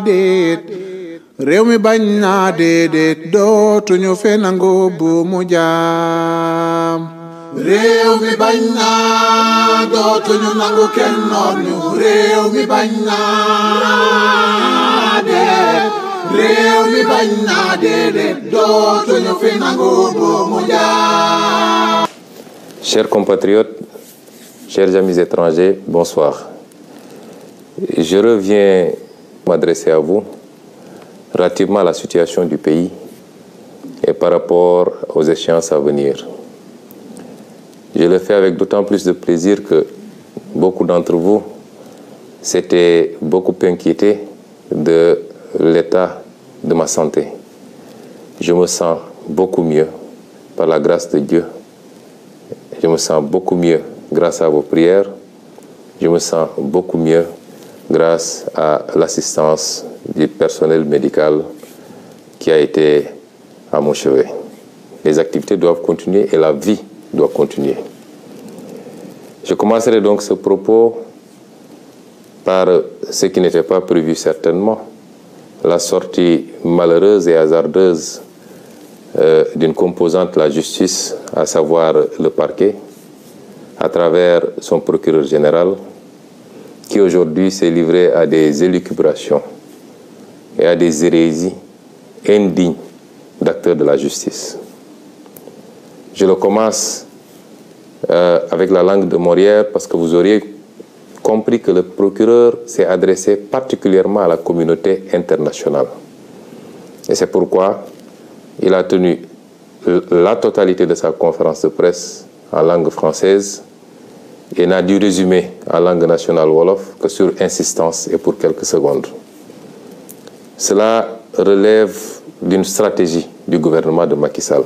déet réew mi bañ naa déedéet dootuñu fe nangu bu mu jaam. réew mi bañ naa dootuñu nangu kenn noot ñu. réew mi bañ naa déet réew mi bañ naa déedéet dootuñu fi nangu bu mu jaam. Chers compatriotes, chers amis étrangers, bonsoir. Je reviens m'adresser à vous relativement à la situation du pays et par rapport aux échéances à venir. Je le fais avec d'autant plus de plaisir que beaucoup d'entre vous s'étaient beaucoup inquiétés de l'état de ma santé. Je me sens beaucoup mieux par la grâce de Dieu. Je me sens beaucoup mieux grâce à vos prières. Je me sens beaucoup mieux grâce à l'assistance du personnel médical qui a été à mon chevet. Les activités doivent continuer et la vie doit continuer. Je commencerai donc ce propos par ce qui n'était pas prévu certainement, la sortie malheureuse et hasardeuse d'une composante de la justice, à savoir le parquet, à travers son procureur général, qui aujourd'hui s'est livré à des élucubrations et à des hérésies indignes d'acteurs de la justice. Je le commence avec la langue de Molière parce que vous auriez compris que le procureur s'est adressé particulièrement à la communauté internationale. Et c'est pourquoi il a tenu la totalité de sa conférence de presse en langue française et n'a dû résumer en langue nationale wolof que sur insistance et pour quelques secondes. Cela relève d'une stratégie du gouvernement de Macky Sall,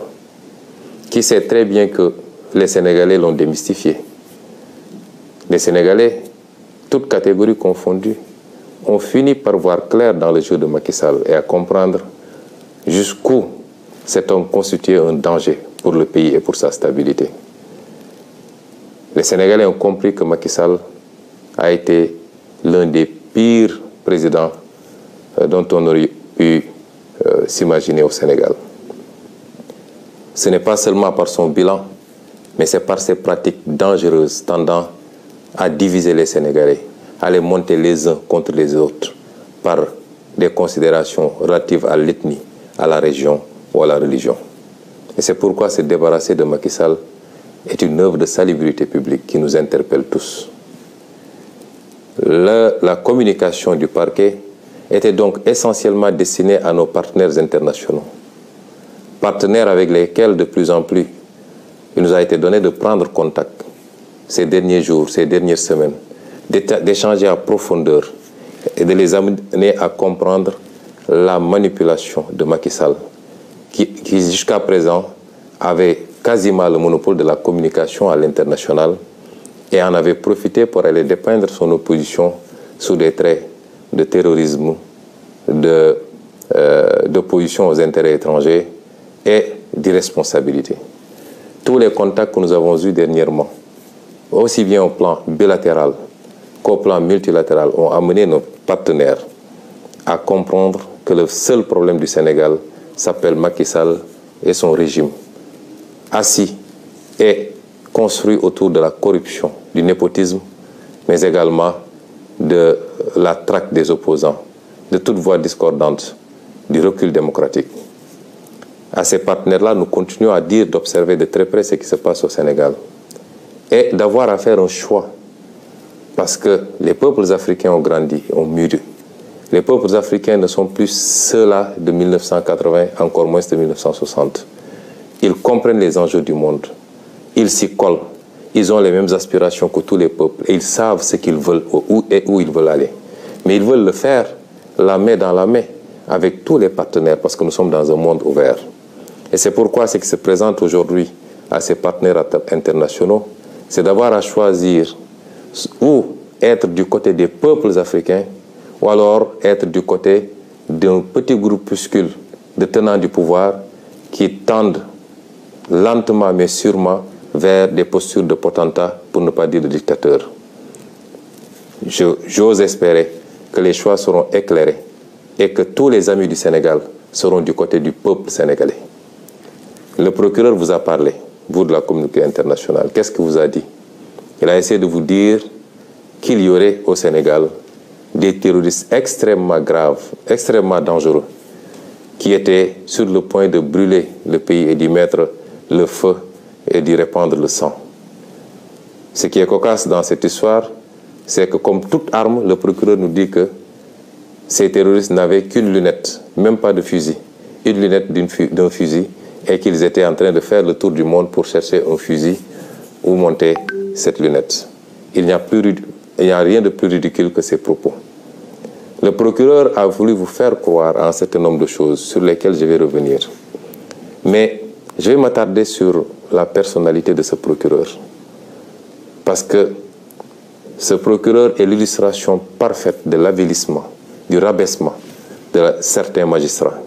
qui sait très bien que les Sénégalais l'ont démystifié. Les Sénégalais, toutes catégories confondues, ont fini par voir clair dans le jeu de Macky Sall et à comprendre jusqu'où cet homme constituait un danger pour le pays et pour sa stabilité. Les Sénégalais ont compris que Macky Sall a été l'un des pires présidents dont on aurait pu s'imaginer au Sénégal. Ce n'est pas seulement par son bilan, mais c'est par ses pratiques dangereuses tendant à diviser les Sénégalais, à les monter les uns contre les autres par des considérations relatives à l'ethnie, à la région ou à la religion. Et c'est pourquoi se débarrasser de Macky Sall est une œuvre de salubrité publique qui nous interpelle tous. La communication du parquet était donc essentiellement destinée à nos partenaires internationaux, partenaires avec lesquels de plus en plus il nous a été donné de prendre contact ces derniers jours, ces dernières semaines, d'échanger à profondeur et de les amener à comprendre la manipulation de Macky Sall, qui jusqu'à présent avait quasiment le monopole de la communication à l'international et en avait profité pour aller dépeindre son opposition sous des traits de terrorisme, d'opposition aux intérêts étrangers et d'irresponsabilité. Tous les contacts que nous avons eus dernièrement, aussi bien au plan bilatéral qu'au plan multilatéral, ont amené nos partenaires à comprendre que le seul problème du Sénégal s'appelle Macky Sall et son régime, assis et construit autour de la corruption, du népotisme, mais également de la traque des opposants, de toute voix discordante, du recul démocratique. À ces partenaires-là, nous continuons à dire d'observer de très près ce qui se passe au Sénégal et d'avoir à faire un choix, parce que les peuples africains ont grandi, ont mûri. Les peuples africains ne sont plus ceux-là de 1980, encore moins de 1960. Ils comprennent les enjeux du monde. Ils s'y collent. Ils ont les mêmes aspirations que tous les peuples. Et ils savent ce qu'ils veulent et où ils veulent aller. Mais ils veulent le faire la main dans la main avec tous les partenaires parce que nous sommes dans un monde ouvert. Et c'est pourquoi ce qui se présente aujourd'hui à ces partenaires internationaux, c'est d'avoir à choisir ou être du côté des peuples africains ou alors être du côté d'un petit groupuscule de tenants du pouvoir qui tendent lentement mais sûrement vers des postures de potentats, pour ne pas dire de dictateurs. J'ose espérer que les choix seront éclairés et que tous les amis du Sénégal seront du côté du peuple sénégalais. Le procureur vous a parlé, vous de la communauté internationale. Qu'est-ce qu'il vous a dit? Il a essayé de vous dire qu'il y aurait au Sénégal des terroristes extrêmement graves, extrêmement dangereux, qui étaient sur le point de brûler le pays et d'y mettre le feu et d'y répandre le sang. Ce qui est cocasse dans cette histoire, c'est que comme toute arme, le procureur nous dit que ces terroristes n'avaient qu'une lunette, même pas de fusil, une lunette d'un fusil, et qu'ils étaient en train de faire le tour du monde pour chercher un fusil ou monter cette lunette. Il n'y a rien de plus ridicule que ces propos. Le procureur a voulu vous faire croire à un certain nombre de choses sur lesquelles je vais revenir. Mais je vais m'attarder sur la personnalité de ce procureur. Parce que ce procureur est l'illustration parfaite de l'avilissement, du rabaissement de certains magistrats.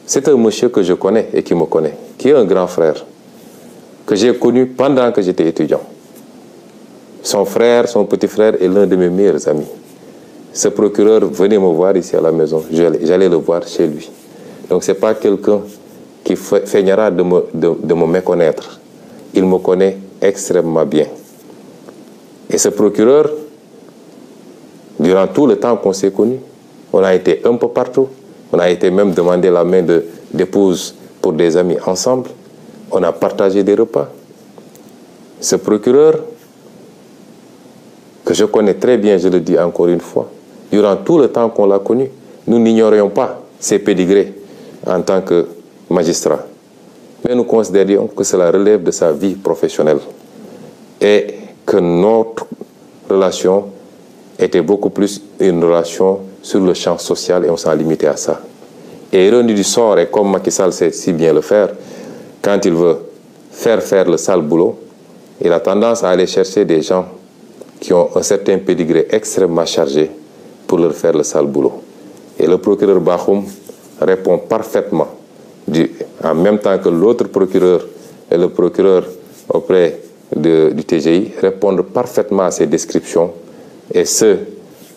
C'est un monsieur que je connais et qui me connaît, qui est un grand frère, que j'ai connu pendant que j'étais étudiant. Son frère, son petit frère est l'un de mes meilleurs amis. Ce procureur venait me voir ici à la maison, j'allais le voir chez lui. Donc ce n'est pas quelqu'un qui feignera de me méconnaître. Il me connaît extrêmement bien. Et ce procureur, durant tout le temps qu'on s'est connus, on a été un peu partout. On a été même demander la main d'épouse pour des amis ensemble. On a partagé des repas. Ce procureur, que je connais très bien, je le dis encore une fois, durant tout le temps qu'on l'a connu, nous n'ignorions pas ses pédigrés en tant que magistrat. Mais nous considérions que cela relève de sa vie professionnelle et que notre relation était beaucoup plus une relation sur le champ social et on s'en limitait à ça. Et ironie du sort, et comme Macky Sall sait si bien le faire, quand il veut faire le sale boulot, il a tendance à aller chercher des gens qui ont un certain pédigré extrêmement chargé pour leur faire le sale boulot. Et le procureur Bakhoum répond parfaitement, en même temps que l'autre procureur et le procureur auprès du TGI répondent parfaitement à ces descriptions, et ceux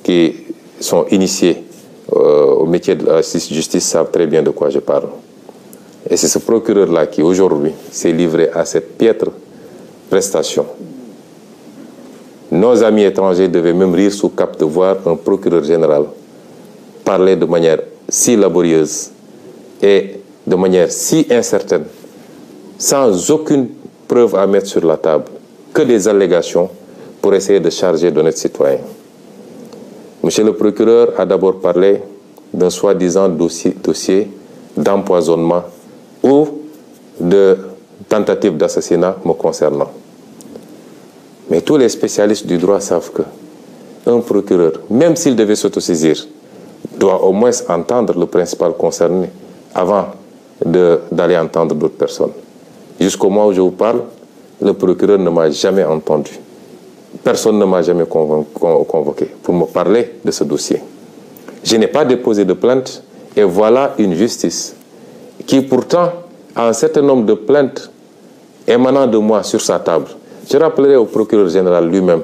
qui sont initiés au métier de la justice savent très bien de quoi je parle. Et c'est ce procureur-là qui aujourd'hui s'est livré à cette piètre prestation. Nos amis étrangers devaient même rire sous cap de voir un procureur général parler de manière si laborieuse et de manière si incertaine, sans aucune preuve à mettre sur la table, que des allégations pour essayer de charger d'honnêtes citoyens. Monsieur le procureur a d'abord parlé d'un soi-disant dossier d'empoisonnement ou de tentative d'assassinat me concernant. Mais tous les spécialistes du droit savent qu'un procureur, même s'il devait s'autosaisir, doit au moins entendre le principal concerné avant d'aller entendre d'autres personnes. Jusqu'au moment où je vous parle, le procureur ne m'a jamais entendu. Personne ne m'a jamais convoqué pour me parler de ce dossier. Je n'ai pas déposé de plainte et voilà une justice qui pourtant a un certain nombre de plaintes émanant de moi sur sa table. Je rappellerai au procureur général lui-même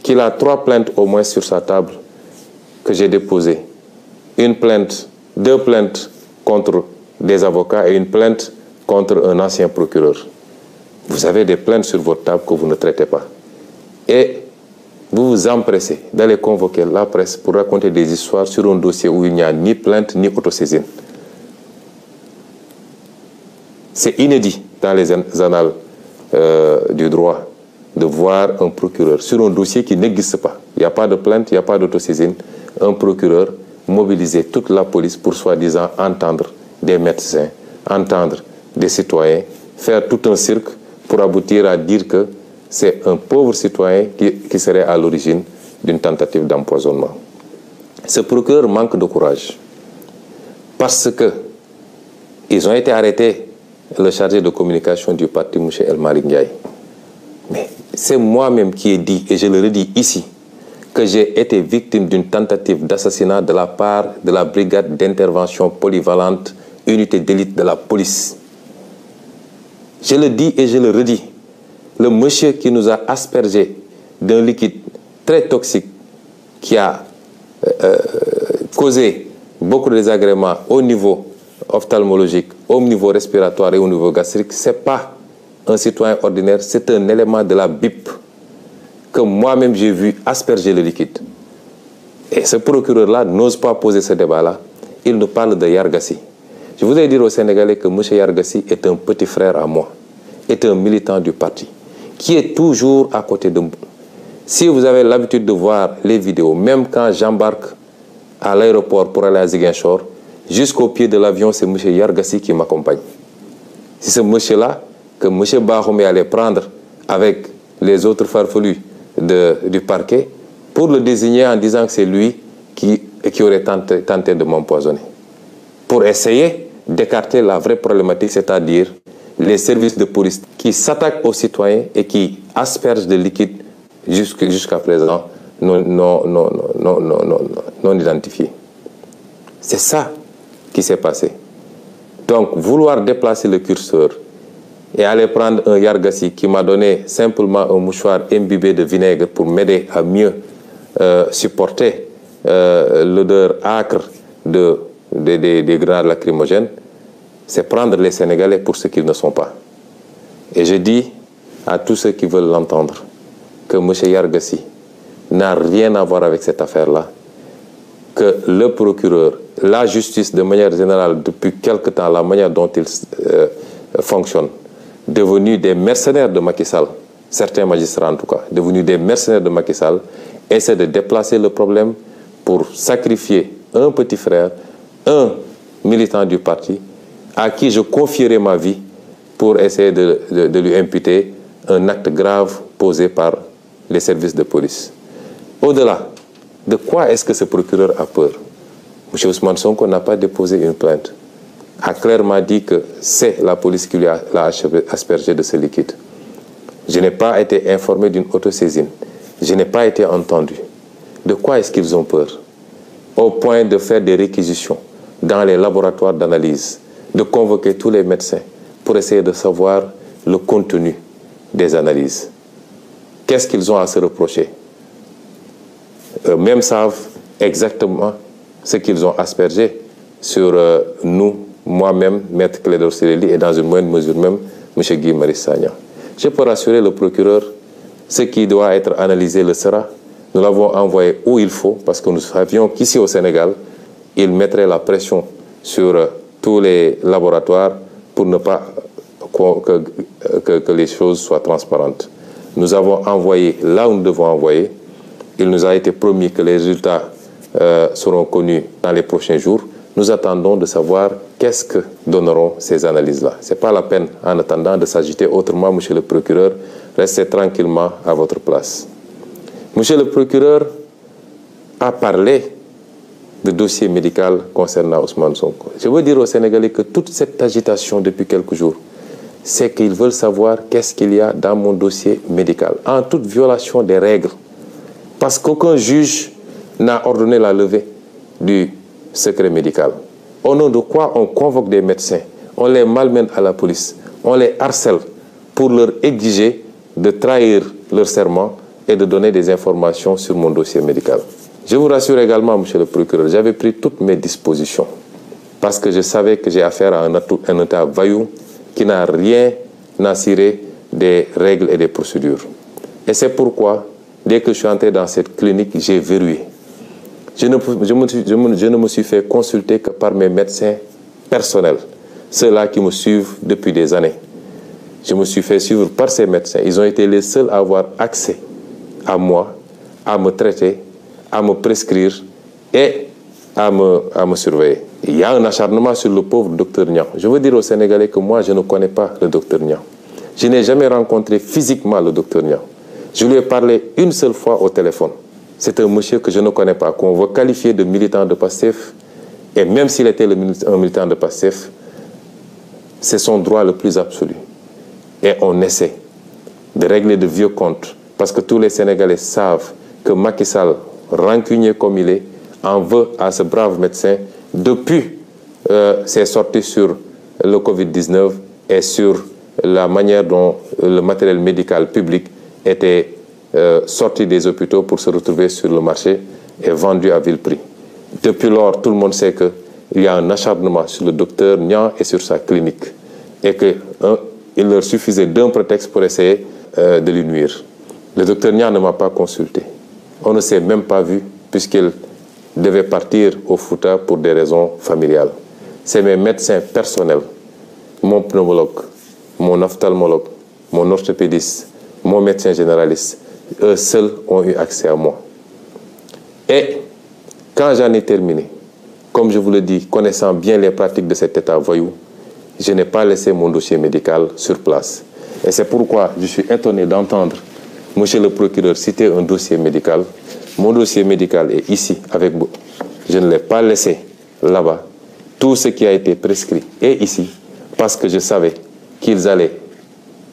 qu'il a 3 plaintes au moins sur sa table que j'ai déposées. Une plainte, 2 plaintes contre des avocats et une plainte contre un ancien procureur. Vous avez des plaintes sur votre table que vous ne traitez pas. Et vous vous empressez d'aller convoquer la presse pour raconter des histoires sur un dossier où il n'y a ni plainte ni autosaisine. C'est inédit dans les annales du droit de voir un procureur sur un dossier qui n'existe pas. Il n'y a pas de plainte, il n'y a pas d'autosaisine. Un procureur mobiliser toute la police pour soi-disant entendre des médecins, entendre des citoyens, faire tout un cirque pour aboutir à dire que c'est un pauvre citoyen qui serait à l'origine d'une tentative d'empoisonnement. Ce procureur manque de courage parce que ils ont été arrêtés, le chargé de communication du parti, M. El Malick Ndiaye. Mais c'est moi-même qui ai dit, et je le redis ici, que j'ai été victime d'une tentative d'assassinat de la part de la brigade d'intervention polyvalente, unité d'élite de la police. Je le dis et je le redis. Le monsieur qui nous a aspergé d'un liquide très toxique qui a causer beaucoup de désagréments au niveau ophtalmologique, au niveau respiratoire et au niveau gastrique, ce n'est pas un citoyen ordinaire, c'est un élément de la BIP que moi-même j'ai vu asperger le liquide. Et ce procureur-là n'ose pas poser ce débat-là. Il nous parle de Yargassi. Je voudrais dire aux Sénégalais que M. Yargassi est un petit frère à moi, est un militant du parti, qui est toujours à côté de moi. Si vous avez l'habitude de voir les vidéos, même quand j'embarque à l'aéroport pour aller à Ziguinchor, jusqu'au pied de l'avion, c'est M. Yargassi qui m'accompagne. C'est ce monsieur-là que M. Bahoumé allait prendre avec les autres farfelus du parquet pour le désigner en disant que c'est lui qui aurait tenté de m'empoisonner. Pour essayer d'écarter la vraie problématique, c'est-à-dire les services de police qui s'attaquent aux citoyens et qui aspergent de liquide jusqu'à présent non identifiés. C'est ça qui s'est passé. Donc, vouloir déplacer le curseur et aller prendre un Yargassi qui m'a donné simplement un mouchoir imbibé de vinaigre pour m'aider à mieux supporter l'odeur âcre des grenades lacrymogènes, c'est prendre les Sénégalais pour ce qu'ils ne sont pas. Et je dis à tous ceux qui veulent l'entendre que M. Yargassi n'a rien à voir avec cette affaire-là, que le procureur, la justice de manière générale, depuis quelque temps, la manière dont ils fonctionnent, devenus des mercenaires de Macky Sall, certains magistrats en tout cas, devenus des mercenaires de Macky Sall, essaient de déplacer le problème pour sacrifier un petit frère, un militant du parti, à qui je confierai ma vie pour essayer de lui imputer un acte grave posé par les services de police. Au-delà, de quoi est-ce que ce procureur a peur? M. Ousmane Sonko n'a pas déposé une plainte. A clairement dit que c'est la police qui l'a aspergé de ce liquide. Je n'ai pas été informé d'une autosaisine. Je n'ai pas été entendu. De quoi est-ce qu'ils ont peur? Au point de faire des réquisitions dans les laboratoires d'analyse, de convoquer tous les médecins pour essayer de savoir le contenu des analyses. Qu'est-ce qu'ils ont à se reprocher? Eux-mêmes savent exactement ce qu'ils ont aspergé sur nous, moi-même, Maître Clédor Ciré Ly, et dans une moindre mesure même, M. Guy Marius Sagna. Je peux rassurer le procureur, ce qui doit être analysé le sera. Nous l'avons envoyé où il faut, parce que nous savions qu'ici au Sénégal, il mettrait la pression sur tous les laboratoires pour ne pas que les choses soient transparentes. Nous avons envoyé là où nous devons envoyer. Il nous a été promis que les résultats seront connus dans les prochains jours. Nous attendons de savoir qu'est-ce que donneront ces analyses-là. Ce n'est pas la peine, en attendant, de s'agiter autrement, monsieur le procureur. Restez tranquillement à votre place. Monsieur le procureur a parlé de dossier médical concernant Ousmane Sonko. Je veux dire aux Sénégalais que toute cette agitation depuis quelques jours, c'est qu'ils veulent savoir qu'est-ce qu'il y a dans mon dossier médical, en toute violation des règles. Parce qu'aucun juge n'a ordonné la levée du secret médical. Au nom de quoi on convoque des médecins, on les malmène à la police, on les harcèle pour leur exiger de trahir leur serment et de donner des informations sur mon dossier médical. Je vous rassure également, monsieur le procureur, j'avais pris toutes mes dispositions parce que je savais que j'ai affaire à un État vaillou qui n'a rien à cirer des règles et des procédures. Et c'est pourquoi, dès que je suis entré dans cette clinique, j'ai verrouillé. Je ne me suis fait consulter que par mes médecins personnels, ceux-là qui me suivent depuis des années. Je me suis fait suivre par ces médecins. Ils ont été les seuls à avoir accès à moi, à me traiter, à me prescrire et à me surveiller. Il y a un acharnement sur le pauvre docteur Niang. Je veux dire aux Sénégalais que moi, je ne connais pas le docteur Niang. Je n'ai jamais rencontré physiquement le docteur Niang. Je lui ai parlé une seule fois au téléphone. C'est un monsieur que je ne connais pas, qu'on veut qualifier de militant de PASTEF. Et même s'il était un militant de PASTEF, c'est son droit le plus absolu. Et on essaie de régler de vieux comptes. Parce que tous les Sénégalais savent que Macky Sall, rancunier comme il est, en veut à ce brave médecin depuis ses sorties sur le Covid-19 et sur la manière dont le matériel médical public était sorti des hôpitaux pour se retrouver sur le marché est vendu à vil prix. Depuis lors, tout le monde sait qu'il y a un acharnement sur le docteur Niang et sur sa clinique et qu'il leur suffisait d'un prétexte pour essayer de lui nuire. Le docteur Niang ne m'a pas consulté. On ne s'est même pas vu puisqu'il devait partir au Fouta pour des raisons familiales. C'est mes médecins personnels, mon pneumologue, mon ophtalmologue, mon orthopédiste, mon médecin généraliste, eux seuls ont eu accès à moi. Et quand j'en ai terminé, comme je vous le dis, connaissant bien les pratiques de cet État voyou, je n'ai pas laissé mon dossier médical sur place. Et c'est pourquoi je suis étonné d'entendre monsieur le procureur citer un dossier médical. Mon dossier médical est ici avec vous. Je ne l'ai pas laissé là-bas. Tout ce qui a été prescrit est ici parce que je savais qu'ils allaient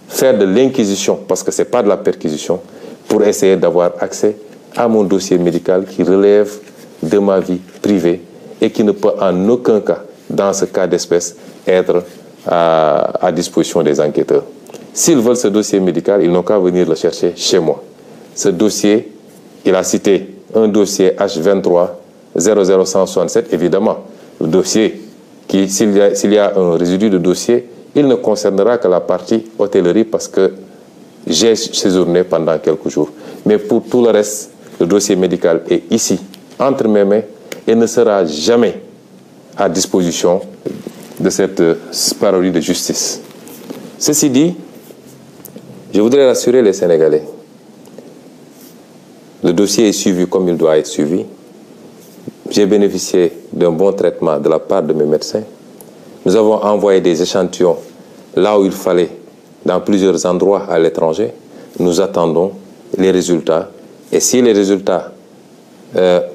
faire de l'inquisition, parce que ce n'est pas de la perquisition, pour essayer d'avoir accès à mon dossier médical qui relève de ma vie privée et qui ne peut en aucun cas, dans ce cas d'espèce, être à disposition des enquêteurs. S'ils veulent ce dossier médical, ils n'ont qu'à venir le chercher chez moi. Ce dossier, il a cité un dossier H23 00167, évidemment. Le dossier, s'il y a un résidu de dossier, il ne concernera que la partie hôtellerie parce que j'ai séjourné pendant quelques jours. Mais pour tout le reste, le dossier médical est ici, entre mes mains, et ne sera jamais à disposition de cette parodie de justice. Ceci dit, je voudrais rassurer les Sénégalais. Le dossier est suivi comme il doit être suivi. J'ai bénéficié d'un bon traitement de la part de mes médecins. Nous avons envoyé des échantillons là où il fallait, dans plusieurs endroits à l'étranger. Nous attendons les résultats. Et si les résultats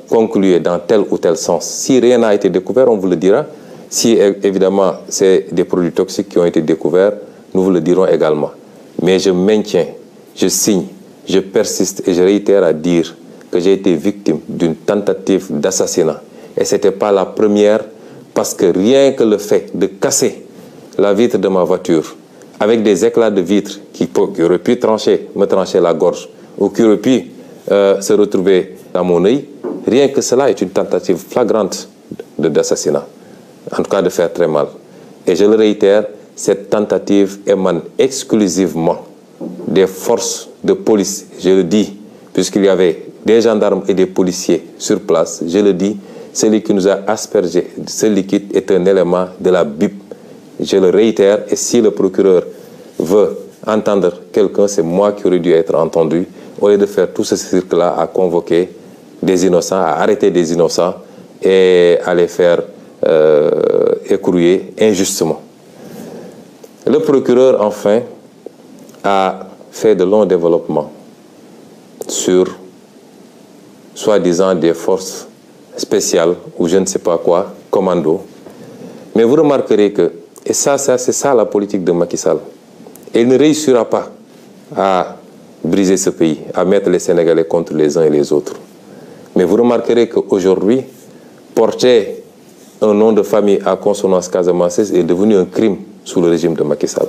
concluaient dans tel ou tel sens, si rien n'a été découvert, on vous le dira. Si évidemment c'est des produits toxiques qui ont été découverts, nous vous le dirons également. Mais je maintiens, je signe, je persiste et je réitère à dire que j'ai été victime d'une tentative d'assassinat. Et ce n'était pas la première, parce que rien que le fait de casser la vitre de ma voiture avec des éclats de vitre qui auraient pu me trancher la gorge ou qui auraient pu se retrouver dans mon œil, rien que cela est une tentative flagrante d'assassinat. En tout cas de faire très mal. Et je le réitère, cette tentative émane exclusivement des forces de police. Je le dis, puisqu'il y avait des gendarmes et des policiers sur place, je le dis, celui qui nous a aspergé ce liquide est un élément de la BIP. Je le réitère, et si le procureur veut entendre quelqu'un, c'est moi qui aurais dû être entendu, au lieu de faire tout ce cirque-là à convoquer des innocents, à arrêter des innocents et à les faire écrouiller injustement. Le procureur, enfin, a fait de longs développements sur, soi-disant, des forces spéciales ou je ne sais pas quoi, commando. Mais vous remarquerez que, et ça c'est ça la politique de Macky Sall, et il ne réussira pas à briser ce pays, à mettre les Sénégalais contre les uns et les autres. Mais vous remarquerez qu'aujourd'hui, porter un nom de famille à consonance casamançaise est devenu un crime sous le régime de Macky Sall.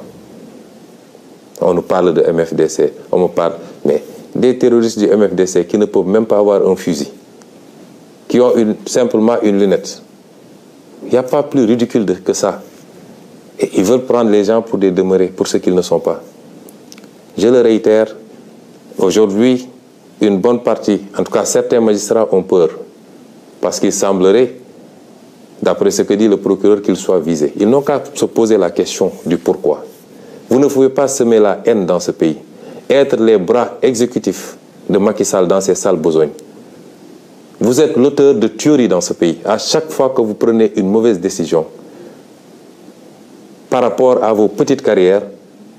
On nous parle de MFDC, on me parle, mais des terroristes du MFDC qui ne peuvent même pas avoir un fusil, qui ont simplement une lunette. Il n'y a pas plus ridicule que ça. Et ils veulent prendre les gens pour des demeurés, pour ce qu'ils ne sont pas. Je le réitère, aujourd'hui, une bonne partie, en tout cas certains magistrats ont peur, parce qu'il semblerait, d'après ce que dit le procureur, qu'ils soient visés. Ils n'ont qu'à se poser la question du pourquoi. Vous ne pouvez pas semer la haine dans ce pays, être les bras exécutifs de Macky Sall dans ses sales besognes. Vous êtes l'auteur de tueries dans ce pays. À chaque fois que vous prenez une mauvaise décision, par rapport à vos petites carrières,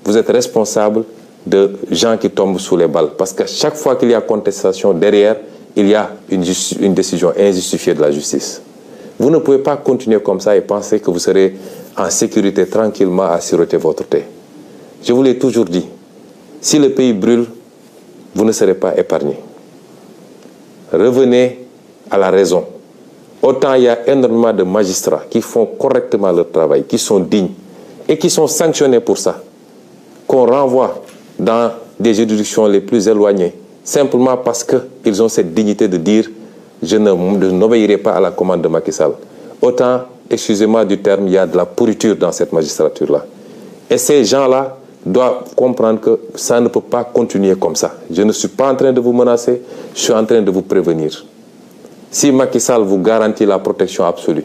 vous êtes responsable de gens qui tombent sous les balles. Parce qu'à chaque fois qu'il y a contestation derrière, il y a une décision injustifiée de la justice. Vous ne pouvez pas continuer comme ça et penser que vous serez en sécurité tranquillement à siroter votre thé. Je vous l'ai toujours dit, si le pays brûle, vous ne serez pas épargné. Revenez à la raison. Autant il y a énormément de magistrats qui font correctement leur travail, qui sont dignes et qui sont sanctionnés pour ça, qu'on renvoie dans des juridictions les plus éloignées, simplement parce qu'ils ont cette dignité de dire je n'obéirai pas à la commande de Macky Sall. Autant, excusez-moi du terme, il y a de la pourriture dans cette magistrature-là. Et ces gens-là doivent comprendre que ça ne peut pas continuer comme ça. Je ne suis pas en train de vous menacer, je suis en train de vous prévenir. Si Macky Sall vous garantit la protection absolue,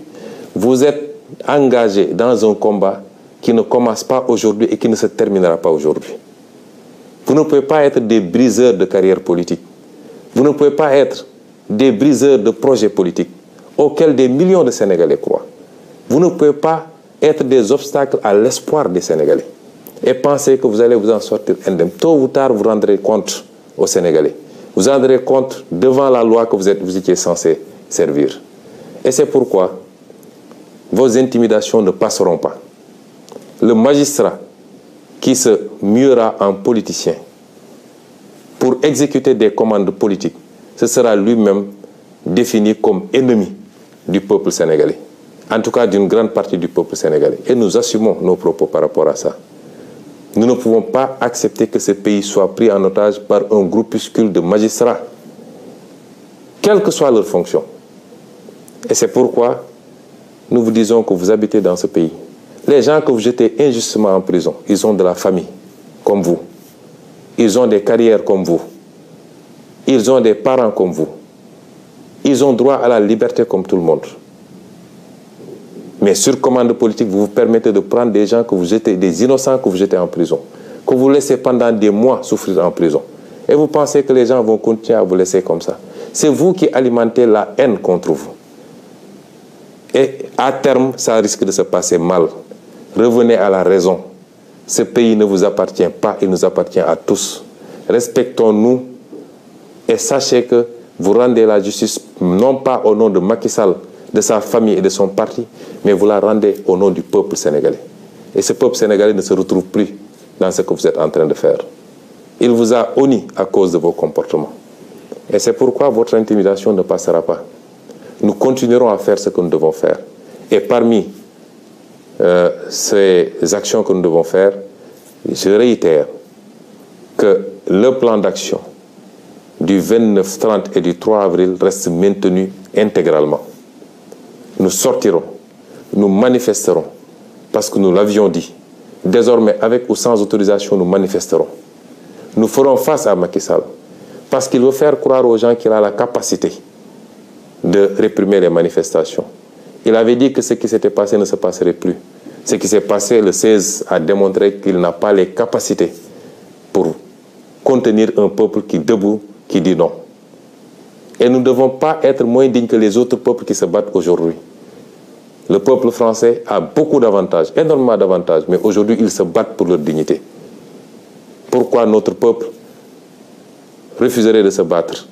vous êtes engagé dans un combat qui ne commence pas aujourd'hui et qui ne se terminera pas aujourd'hui. Vous ne pouvez pas être des briseurs de carrière politique. Vous ne pouvez pas être des briseurs de projets politiques auxquels des millions de Sénégalais croient. Vous ne pouvez pas être des obstacles à l'espoir des Sénégalais et penser que vous allez vous en sortir indemne. Tôt ou tard, vous rendrez compte aux Sénégalais. Vous rendrez compte devant la loi que vous étiez censé servir. Et c'est pourquoi vos intimidations ne passeront pas. Le magistrat qui se muera en politicien pour exécuter des commandes politiques, ce sera lui-même défini comme ennemi du peuple sénégalais. En tout cas, d'une grande partie du peuple sénégalais. Et nous assumons nos propos par rapport à ça. Nous ne pouvons pas accepter que ce pays soit pris en otage par un groupuscule de magistrats, quelle que soit leur fonction. Et c'est pourquoi nous vous disons que vous habitez dans ce pays. Les gens que vous jetez injustement en prison, ils ont de la famille, comme vous. Ils ont des carrières comme vous. Ils ont des parents comme vous. Ils ont droit à la liberté comme tout le monde. Mais sur commande politique, vous vous permettez de prendre des gens que vous jetez, des innocents que vous jetez en prison, que vous laissez pendant des mois souffrir en prison. Et vous pensez que les gens vont continuer à vous laisser comme ça. C'est vous qui alimentez la haine contre vous. Et à terme, ça risque de se passer mal. Revenez à la raison. Ce pays ne vous appartient pas, il nous appartient à tous. Respectons-nous et sachez que vous rendez la justice non pas au nom de Macky Sall, de sa famille et de son parti, mais vous la rendez au nom du peuple sénégalais. Et ce peuple sénégalais ne se retrouve plus dans ce que vous êtes en train de faire. Il vous a honni à cause de vos comportements. Et c'est pourquoi votre intimidation ne passera pas. Nous continuerons à faire ce que nous devons faire. Et parmi ces actions que nous devons faire, je réitère que le plan d'action du 29, 30 et du 3 avril reste maintenu intégralement. Nous sortirons, nous manifesterons, parce que nous l'avions dit. Désormais, avec ou sans autorisation, nous manifesterons. Nous ferons face à Macky Sall, parce qu'il veut faire croire aux gens qu'il a la capacité de réprimer les manifestations. Il avait dit que ce qui s'était passé ne se passerait plus. Ce qui s'est passé le 16 a démontré qu'il n'a pas les capacités pour contenir un peuple qui est debout, qui dit non. Et nous ne devons pas être moins dignes que les autres peuples qui se battent aujourd'hui. Le peuple français a beaucoup d'avantages, énormément d'avantages, mais aujourd'hui, ils se battent pour leur dignité. Pourquoi notre peuple refuserait de se battre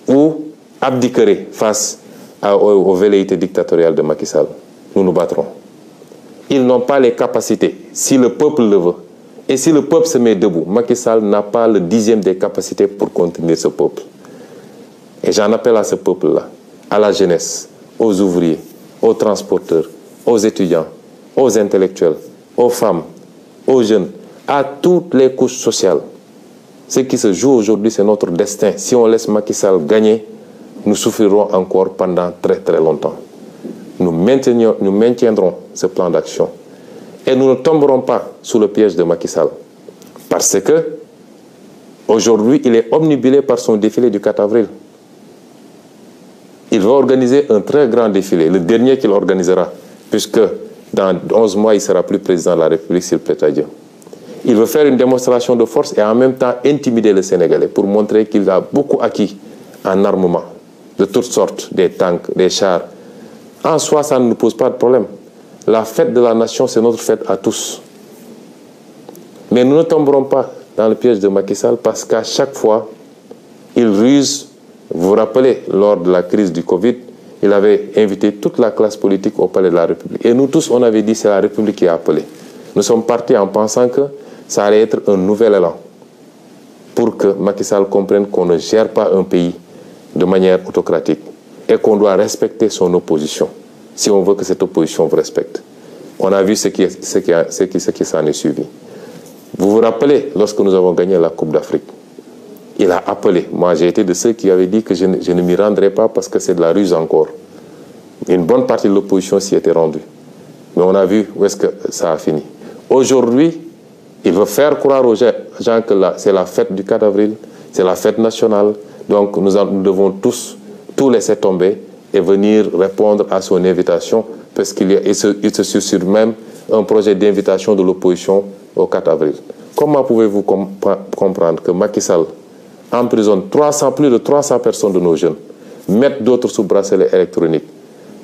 ou abdiquerait face aux velléités dictatoriales de Macky Sall? Nous nous battrons. Ils n'ont pas les capacités, si le peuple le veut. Et si le peuple se met debout, Macky Sall n'a pas le 10e des capacités pour contenir ce peuple. Et j'en appelle à ce peuple-là, à la jeunesse, aux ouvriers, aux transporteurs, aux étudiants, aux intellectuels, aux femmes, aux jeunes, à toutes les couches sociales. Ce qui se joue aujourd'hui, c'est notre destin. Si on laisse Macky Sall gagner, nous souffrirons encore pendant très très longtemps. Nous maintiendrons ce plan d'action. Et nous ne tomberons pas sous le piège de Macky Sall. Parce que, aujourd'hui, il est omnibulé par son défilé du 4 avril. Il va organiser un très grand défilé, le dernier qu'il organisera, puisque dans 11 mois, il ne sera plus président de la République, s'il plaît à Dieu. Il veut faire une démonstration de force et en même temps intimider le Sénégalais pour montrer qu'il a beaucoup acquis en armement, de toutes sortes, des tanks, des chars. En soi, ça ne nous pose pas de problème. La fête de la nation, c'est notre fête à tous. Mais nous ne tomberons pas dans le piège de Macky Sall parce qu'à chaque fois, il ruse. Vous vous rappelez, lors de la crise du Covid, il avait invité toute la classe politique au palais de la République. Et nous tous, on avait dit que c'est la République qui a appelé. Nous sommes partis en pensant que ça allait être un nouvel élan pour que Macky Sall comprenne qu'on ne gère pas un pays de manière autocratique et qu'on doit respecter son opposition si on veut que cette opposition vous respecte. On a vu ce qui s'en est suivi. Vous vous rappelez, lorsque nous avons gagné la Coupe d'Afrique, il a appelé. Moi, j'ai été de ceux qui avaient dit que je ne m'y rendrai pas parce que c'est de la ruse encore. Une bonne partie de l'opposition s'y était rendue. Mais on a vu où est-ce que ça a fini. Aujourd'hui, il veut faire croire aux gens que c'est la fête du 4 avril, c'est la fête nationale. Donc nous devons tous laisser tomber et venir répondre à son invitation parce qu'il se susurre même un projet d'invitation de l'opposition au 4 avril. Comment pouvez-vous comprendre que Macky Sall emprisonne plus de 300 personnes de nos jeunes, mettent d'autres sous bracelet électronique,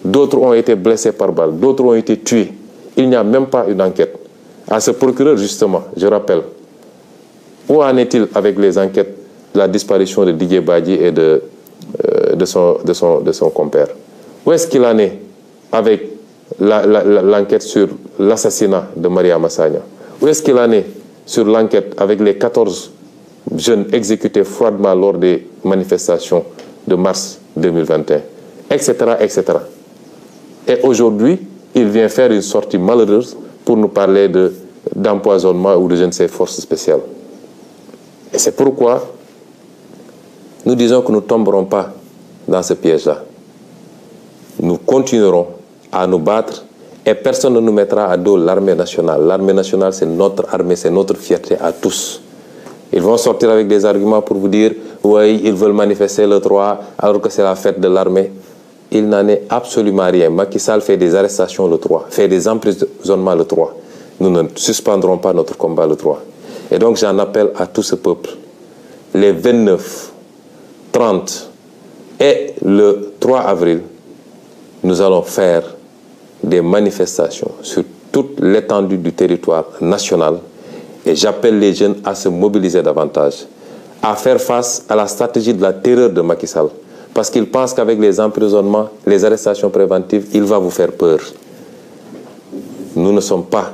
d'autres ont été blessés par balle, d'autres ont été tués. Il n'y a même pas une enquête. À ce procureur, justement, je rappelle, où en est-il avec les enquêtes de la disparition de Didier Badji et de son compère? Où est-ce qu'il en est avec l'enquête sur l'assassinat de Maria Massagna? Où est-ce qu'il en est sur l'enquête avec les 14 jeunes exécutés froidement lors des manifestations de mars 2021, etc., etc. Et aujourd'hui, il vient faire une sortie malheureuse pour nous parler d'empoisonnement ou de je ne sais forces spéciales. Et c'est pourquoi nous disons que nous ne tomberons pas dans ce piège-là. Nous continuerons à nous battre et personne ne nous mettra à dos l'armée nationale. L'armée nationale, c'est notre armée, c'est notre fierté à tous. Ils vont sortir avec des arguments pour vous dire « oui, ils veulent manifester le 3 alors que c'est la fête de l'armée ». Il n'en est absolument rien. Macky Sall fait des arrestations le 3, fait des emprisonnements le 3. Nous ne suspendrons pas notre combat le 3. Et donc j'en appelle à tout ce peuple. Les 29, 30 et le 3 avril, nous allons faire des manifestations sur toute l'étendue du territoire national. Et j'appelle les jeunes à se mobiliser davantage, à faire face à la stratégie de la terreur de Macky Sall. Parce qu'il pense qu'avec les emprisonnements, les arrestations préventives, il va vous faire peur. Nous ne sommes pas